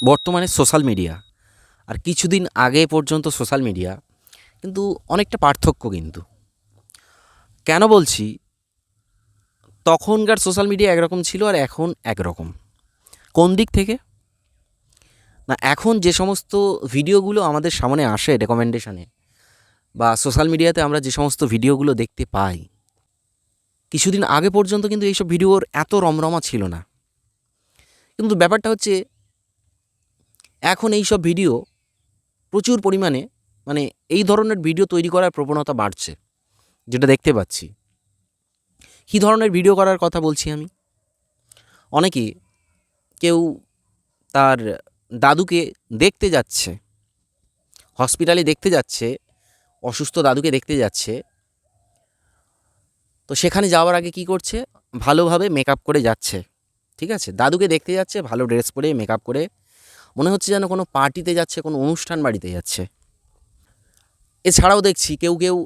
বর্তমানে social media আর কিছুদিন আগে পর্যন্ত সোশ্যাল মিডিয়া কিন্তু অনেকটা পার্থক্য কিন্তু। কেন বলছি? তখনকার সোশ্যাল মিডিয়া একরকম ছিল আর এখন একরকম। কোন দিক থেকে? না, এখন যে সমস্ত ভিডিওগুলো আমাদের সামনে আসে রেকমেন্ডেশনে বা সোশ্যাল মিডিয়াতে আমরা যে সমস্ত ভিডিওগুলো দেখতে পাই, কিছুদিন আগে পর্যন্ত কিন্তু এইসব ভিডিওর এত রমরমা ছিল না। কিন্তু ব্যাপারটা হচ্ছে, এখন এইসব ভিডিও প্রচুর পরিমাণে, মানে এই ধরনের ভিডিও তৈরি করার প্রবণতা বাড়ছে, যেটা দেখতে পাচ্ছি। কী ধরনের ভিডিও করার কথা বলছি আমি? অনেকে, কেউ তার দাদুকে দেখতে যাচ্ছে, হসপিটালে দেখতে যাচ্ছে, অসুস্থ দাদুকে দেখতে যাচ্ছে। তো সেখানে যাওয়ার আগে কি করছে? ভালোভাবে মেকআপ করে যাচ্ছে। ঠিক আছে, দাদুকে দেখতে যাচ্ছে ভালো ড্রেস পরে, মেকআপ করে, মনে হচ্ছে যেন কোনো পার্টিতে যাচ্ছে, কোনো অনুষ্ঠান বাড়িতে যাচ্ছে। এছাড়াও দেখছি কেউ কেউ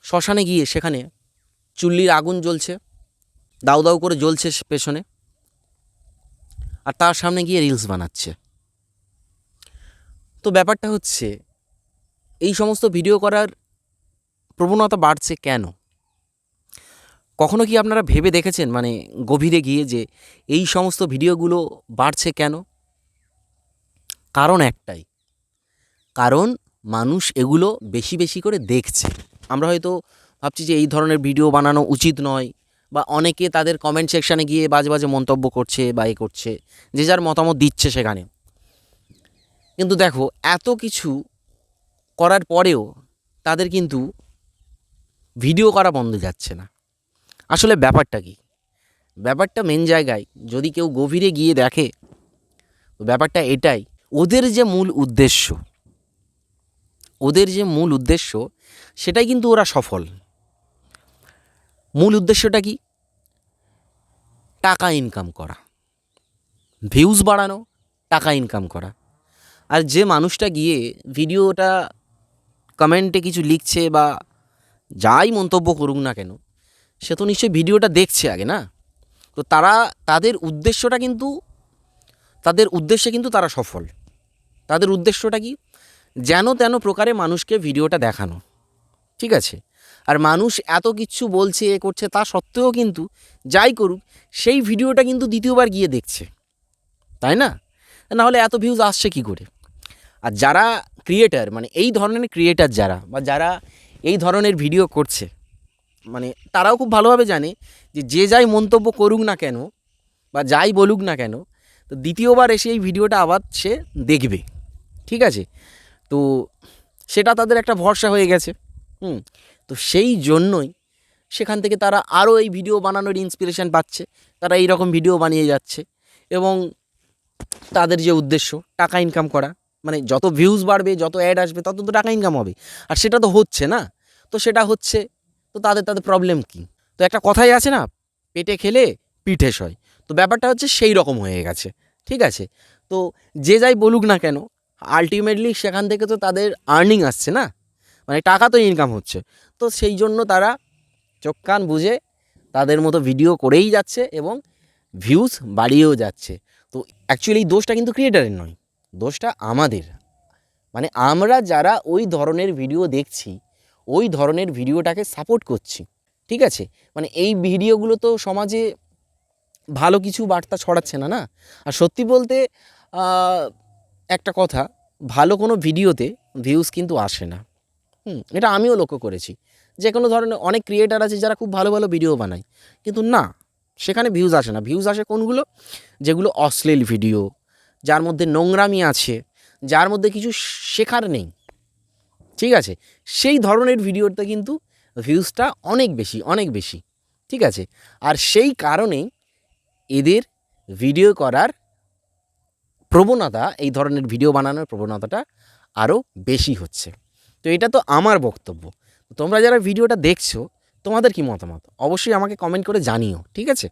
শ্মশানে গিয়ে সেখানে চুল্লির আগুন জ্বলছে, দাউ দাউ করে জ্বলছে পেছনে, আর তার সামনে গিয়ে রিলস বানাচ্ছে। তো ব্যাপারটা হচ্ছে, এই সমস্ত ভিডিও করার প্রবণতা বাড়ছে কেন? কখনো কি আপনারা ভেবে দেখেছেন, মানে গভীরে গিয়ে, যে এই সমস্ত ভিডিওগুলো বাড়ছে কেন? কারণ একটাই, কারণ মানুষ এগুলো বেশি বেশি করে দেখছে। আমরা হয়তো ভাবছি যে এই ধরনের ভিডিও বানানো উচিত নয়, বা অনেকে তাদের কমেন্ট সেকশানে গিয়ে বাজে বাজে মন্তব্য করছে বা এ করছে, যে যার মতামত দিচ্ছে সেখানে। কিন্তু দেখো, এত কিছু করার পরেও তাদের কিন্তু ভিডিও করা বন্ধ যাচ্ছে না। আসলে ব্যাপারটা কি? ব্যাপারটা মেন জায়গায় যদি কেউ গভীরে গিয়ে দেখে, তো ব্যাপারটা এটাই, ওদের যে মূল উদ্দেশ্য, ওদের যে মূল উদ্দেশ্য সেটাই কিন্তু ওরা সফল। মূল উদ্দেশ্যটা কি? টাকা ইনকাম করা, ভিউজ বাড়ানো, টাকা ইনকাম করা। আর যে মানুষটা গিয়ে ভিডিওটা কমেন্টে কিছু লিখছে বা যাই মন্তব্য করুক না কেন, সে তো নিশ্চয়ই ভিডিওটা দেখছে আগে, না? তো তাদের উদ্দেশ্যটা কিন্তু, তাদের উদ্দেশ্যে কিন্তু তারা সফল। তাদের উদ্দেশ্যটা কি? যেন তেন প্রকারে মানুষকে ভিডিওটা দেখানো। ঠিক আছে, আর মানুষ এত কিছু বলছে, এ করছে, তা সত্ত্বেও কিন্তু যাই করুক, সেই ভিডিওটা কিন্তু দ্বিতীয়বার গিয়ে দেখছে, তাই না? নাহলে এত ভিউজ আসছে কী করে? আর যারা ক্রিয়েটার, মানে এই ধরনের ক্রিয়েটার যারা, বা যারা এই ধরনের ভিডিও করছে, মানে তারাও খুব ভালোভাবে জানে যে যে যাই মন্তব্য করুক না কেন বা যাই বলুক না কেন, তো দ্বিতীয়বার এসে এই ভিডিওটা আবার সে দেখবে। ঠিক আছে, তো সেটা তাদের একটা ভরসা হয়ে গেছে। তো সেই জন্যই সেখান থেকে তারা আরও এই ভিডিও বানানোর ইন্সপিরেশান পাচ্ছে, তারা এই রকম ভিডিও বানিয়ে যাচ্ছে। এবং তাদের যে উদ্দেশ্য টাকা ইনকাম করা, মানে যত ভিউজ বাড়বে, যত অ্যাড আসবে, তত তো টাকা ইনকাম হবে। আর সেটা তো হচ্ছে না। তো সেটা হচ্ছে, তো তাদের প্রবলেম কী? তো একটা কথাই আছে না, পেটে খেলে পিঠে সয়। তো ব্যাপারটা হচ্ছে সেই রকম হয়ে গেছে। ঠিক আছে, তো যে যাই বলুক না কেন, আলটিমেটলি সেখান থেকে তো তাদের আর্নিং আসছে, না? মানে টাকা তো ইনকাম হচ্ছে। তো সেই জন্য তারা চোখ কান বুঝে তাদের মতো ভিডিও করেই যাচ্ছে এবং ভিউজ বাড়িয়েও যাচ্ছে। তো অ্যাকচুয়ালি দোষটা কিন্তু ক্রিয়েটারের নয়, দোষটা আমাদের। মানে আমরা যারা ওই ধরনের ভিডিও দেখছি, ওই ধরনের ভিডিওটাকে সাপোর্ট করছি। ঠিক আছে, মানে এই ভিডিওগুলো তো সমাজে ভালো কিছু বার্তা ছড়াচ্ছে না, না? আর সত্যি বলতে একটা কথা, ভালো কোনো ভিডিওতে ভিউজ কিন্তু আসে না। এটা আমিও লক্ষ্য করেছি। যে কোনো ধরনের অনেক ক্রিয়েটার আছে যারা খুব ভালো ভালো ভিডিও বানায়, কিন্তু না, সেখানে ভিউজ আসে না। ভিউজ আসে কোনগুলো? যেগুলো অশ্লীল ভিডিও, যার মধ্যে নোংরামি আছে, যার মধ্যে কিছু শেখার নেই। ঠিক আছে, সেই ধরনের ভিডিওতে কিন্তু ভিউজটা অনেক বেশি, অনেক বেশি। ঠিক আছে, আর সেই কারণেই এদের ভিডিও করার প্রবণতা, এই ধরনের ভিডিও বানানোর প্রবণতাটা আরও বেশি হচ্ছে। তো এটা তো আমার বক্তব্য। তোমরা যারা ভিডিওটা দেখছো, তোমাদের কি মতামত? অবশ্যই আমাকে কমেন্ট করে জানিও। ঠিক আছে?